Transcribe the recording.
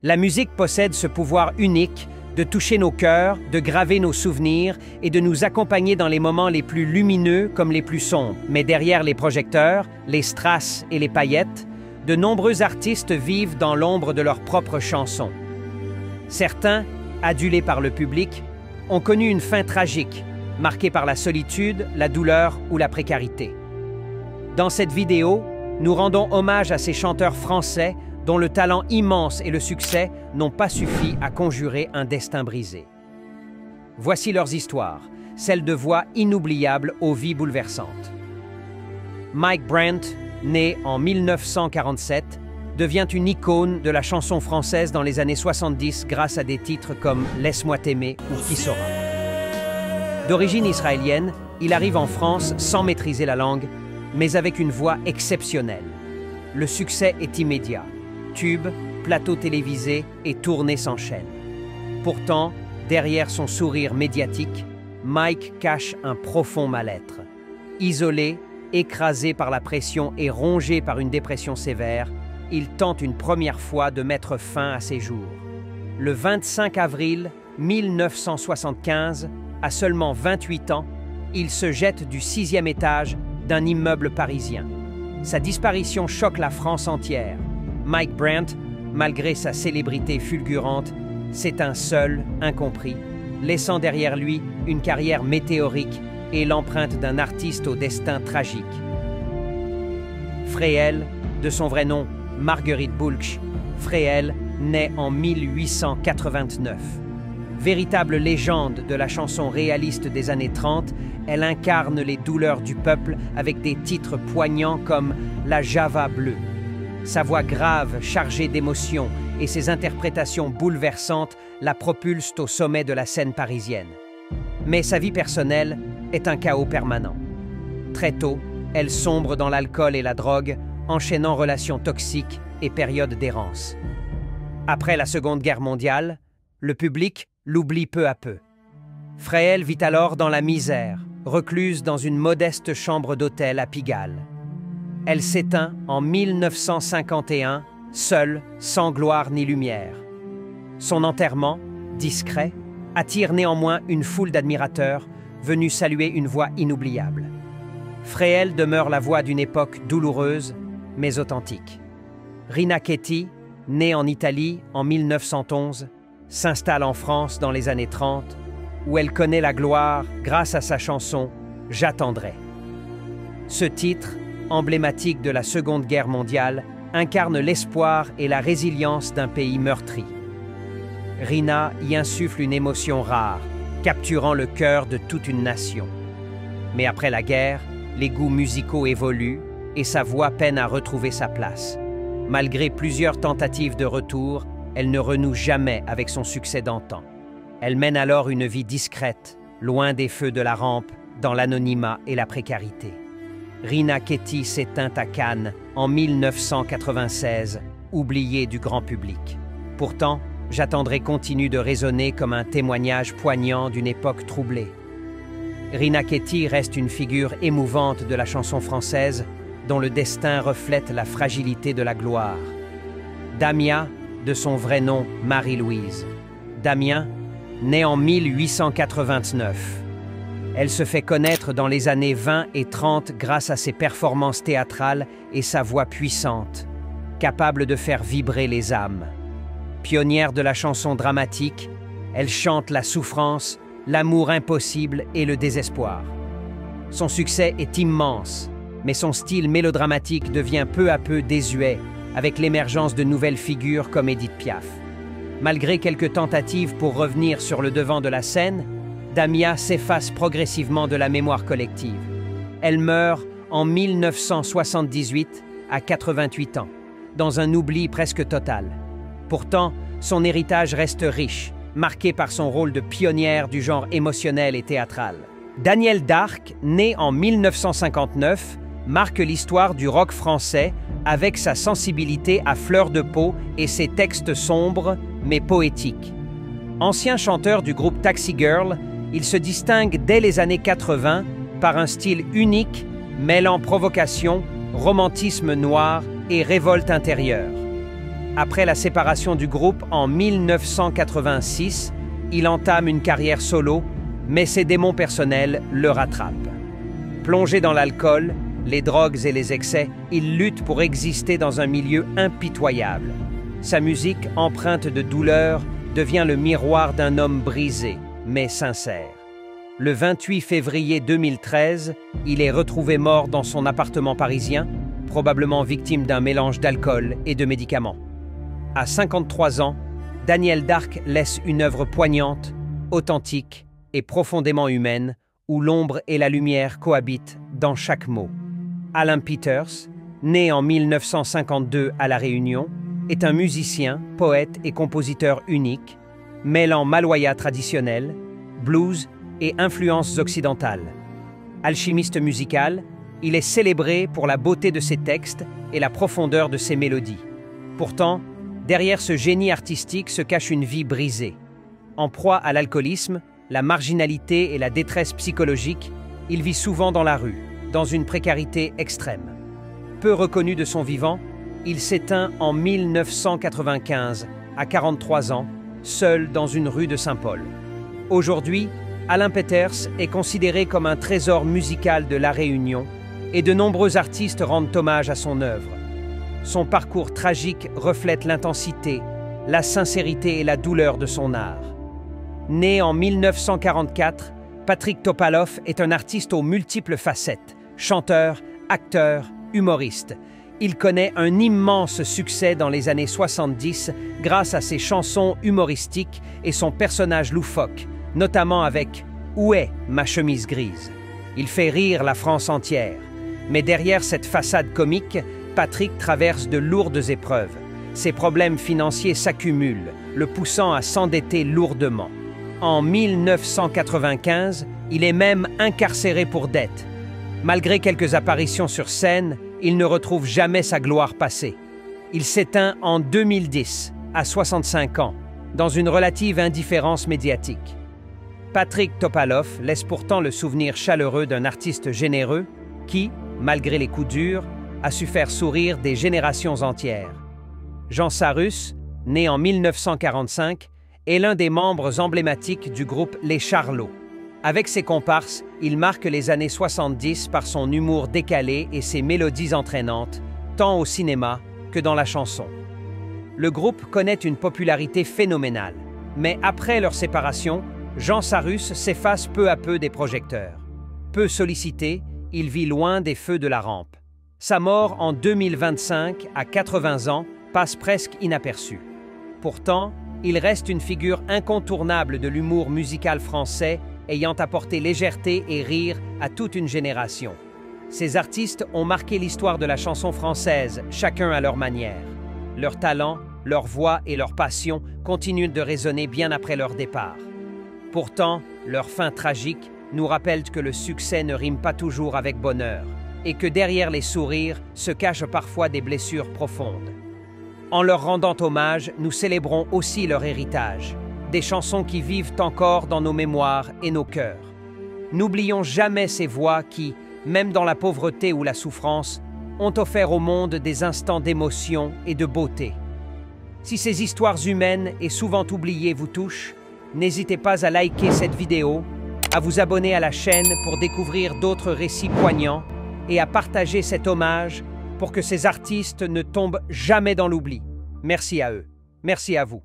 La musique possède ce pouvoir unique de toucher nos cœurs, de graver nos souvenirs et de nous accompagner dans les moments les plus lumineux comme les plus sombres. Mais derrière les projecteurs, les strass et les paillettes, de nombreux artistes vivent dans l'ombre de leurs propres chansons. Certains, adulés par le public, ont connu une fin tragique, marquée par la solitude, la douleur ou la précarité. Dans cette vidéo, nous rendons hommage à ces chanteurs français dont le talent immense et le succès n'ont pas suffi à conjurer un destin brisé. Voici leurs histoires, celles de voix inoubliables aux vies bouleversantes. Mike Brandt, né en 1947, devient une icône de la chanson française dans les années 70 grâce à des titres comme « Laisse-moi t'aimer » ou « Qui saura ». D'origine israélienne, il arrive en France sans maîtriser la langue, mais avec une voix exceptionnelle. Le succès est immédiat. Tubes, plateaux télévisés et tournées s'enchaînent. Pourtant, derrière son sourire médiatique, Mike cache un profond mal-être. Isolé, écrasé par la pression et rongé par une dépression sévère, il tente une première fois de mettre fin à ses jours. Le 25 avril 1975, à seulement 28 ans, il se jette du 6e étage d'un immeuble parisien. Sa disparition choque la France entière. Mike Brandt, malgré sa célébrité fulgurante, s'éteint seul, incompris, laissant derrière lui une carrière météorique et l'empreinte d'un artiste au destin tragique. Fréhel, de son vrai nom Marguerite Boulch, Fréhel naît en 1889. Véritable légende de la chanson réaliste des années 30, elle incarne les douleurs du peuple avec des titres poignants comme « La Java bleue ». Sa voix grave, chargée d'émotions et ses interprétations bouleversantes la propulsent au sommet de la scène parisienne. Mais sa vie personnelle est un chaos permanent. Très tôt, elle sombre dans l'alcool et la drogue, enchaînant relations toxiques et périodes d'errance. Après la Seconde Guerre mondiale, le public l'oublie peu à peu. Fréhel vit alors dans la misère, recluse dans une modeste chambre d'hôtel à Pigalle. Elle s'éteint en 1951, seule, sans gloire ni lumière. Son enterrement, discret, attire néanmoins une foule d'admirateurs venus saluer une voix inoubliable. Fréhel demeure la voix d'une époque douloureuse, mais authentique. Rina Chetty, née en Italie en 1911, s'installe en France dans les années 30, où elle connaît la gloire grâce à sa chanson « J'attendrai ». Ce titre, emblématique de la Seconde Guerre mondiale, incarne l'espoir et la résilience d'un pays meurtri. Rina y insuffle une émotion rare, capturant le cœur de toute une nation. Mais après la guerre, les goûts musicaux évoluent et sa voix peine à retrouver sa place. Malgré plusieurs tentatives de retour, elle ne renoue jamais avec son succès d'antan. Elle mène alors une vie discrète, loin des feux de la rampe, dans l'anonymat et la précarité. Rina Chetty s'éteint à Cannes en 1996, oubliée du grand public. Pourtant, J'attendrai continue de résonner comme un témoignage poignant d'une époque troublée. Rina Chetty reste une figure émouvante de la chanson française dont le destin reflète la fragilité de la gloire. Damia, de son vrai nom Marie-Louise. Damien, née en 1889. Elle se fait connaître dans les années 20 et 30 grâce à ses performances théâtrales et sa voix puissante, capable de faire vibrer les âmes. Pionnière de la chanson dramatique, elle chante la souffrance, l'amour impossible et le désespoir. Son succès est immense, mais son style mélodramatique devient peu à peu désuet avec l'émergence de nouvelles figures comme Édith Piaf. Malgré quelques tentatives pour revenir sur le devant de la scène, Damia s'efface progressivement de la mémoire collective. Elle meurt en 1978 à 88 ans, dans un oubli presque total. Pourtant, son héritage reste riche, marqué par son rôle de pionnière du genre émotionnel et théâtral. Danielle Darc, née en 1959, marque l'histoire du rock français avec sa sensibilité à fleur de peau et ses textes sombres mais poétiques. Ancien chanteur du groupe Taxi Girl, il se distingue dès les années 80 par un style unique mêlant provocation, romantisme noir et révolte intérieure. Après la séparation du groupe en 1986, il entame une carrière solo, mais ses démons personnels le rattrapent. Plongé dans l'alcool, les drogues et les excès, il lutte pour exister dans un milieu impitoyable. Sa musique, empreinte de douleur, devient le miroir d'un homme brisé, mais sincère. Le 28 février 2013, il est retrouvé mort dans son appartement parisien, probablement victime d'un mélange d'alcool et de médicaments. À 53 ans, Daniel Darc laisse une œuvre poignante, authentique et profondément humaine, où l'ombre et la lumière cohabitent dans chaque mot. Alan Peters, né en 1952 à La Réunion, est un musicien, poète et compositeur unique, mêlant maloya traditionnel, blues et influences occidentales. Alchimiste musical, il est célébré pour la beauté de ses textes et la profondeur de ses mélodies. Pourtant, derrière ce génie artistique se cache une vie brisée. En proie à l'alcoolisme, la marginalité et la détresse psychologique, il vit souvent dans la rue, dans une précarité extrême. Peu reconnu de son vivant, il s'éteint en 1995, à 43 ans, seul dans une rue de Saint-Paul. Aujourd'hui, Alan Peters est considéré comme un trésor musical de La Réunion et de nombreux artistes rendent hommage à son œuvre. Son parcours tragique reflète l'intensité, la sincérité et la douleur de son art. Né en 1944, Patrick Topalov est un artiste aux multiples facettes, chanteur, acteur, humoriste. Il connaît un immense succès dans les années 70 grâce à ses chansons humoristiques et son personnage loufoque, notamment avec « Où est ma chemise grise ?» Il fait rire la France entière. Mais derrière cette façade comique, Patrick traverse de lourdes épreuves. Ses problèmes financiers s'accumulent, le poussant à s'endetter lourdement. En 1995, il est même incarcéré pour dette. Malgré quelques apparitions sur scène, il ne retrouve jamais sa gloire passée. Il s'éteint en 2010, à 65 ans, dans une relative indifférence médiatique. Patrick Topalov laisse pourtant le souvenir chaleureux d'un artiste généreux qui, malgré les coups durs, a su faire sourire des générations entières. Jean Sarus, né en 1945, est l'un des membres emblématiques du groupe Les Charlots. Avec ses comparses, il marque les années 70 par son humour décalé et ses mélodies entraînantes, tant au cinéma que dans la chanson. Le groupe connaît une popularité phénoménale, mais après leur séparation, Jean Sarus s'efface peu à peu des projecteurs. Peu sollicité, il vit loin des feux de la rampe. Sa mort en 2025, à 80 ans, passe presque inaperçue. Pourtant, il reste une figure incontournable de l'humour musical français, ayant apporté légèreté et rire à toute une génération. Ces artistes ont marqué l'histoire de la chanson française, chacun à leur manière. Leur talent, leur voix et leur passion continuent de résonner bien après leur départ. Pourtant, leur fin tragique nous rappelle que le succès ne rime pas toujours avec bonheur et que derrière les sourires se cachent parfois des blessures profondes. En leur rendant hommage, nous célébrons aussi leur héritage, des chansons qui vivent encore dans nos mémoires et nos cœurs. N'oublions jamais ces voix qui, même dans la pauvreté ou la souffrance, ont offert au monde des instants d'émotion et de beauté. Si ces histoires humaines et souvent oubliées vous touchent, n'hésitez pas à liker cette vidéo, à vous abonner à la chaîne pour découvrir d'autres récits poignants et à partager cet hommage pour que ces artistes ne tombent jamais dans l'oubli. Merci à eux. Merci à vous.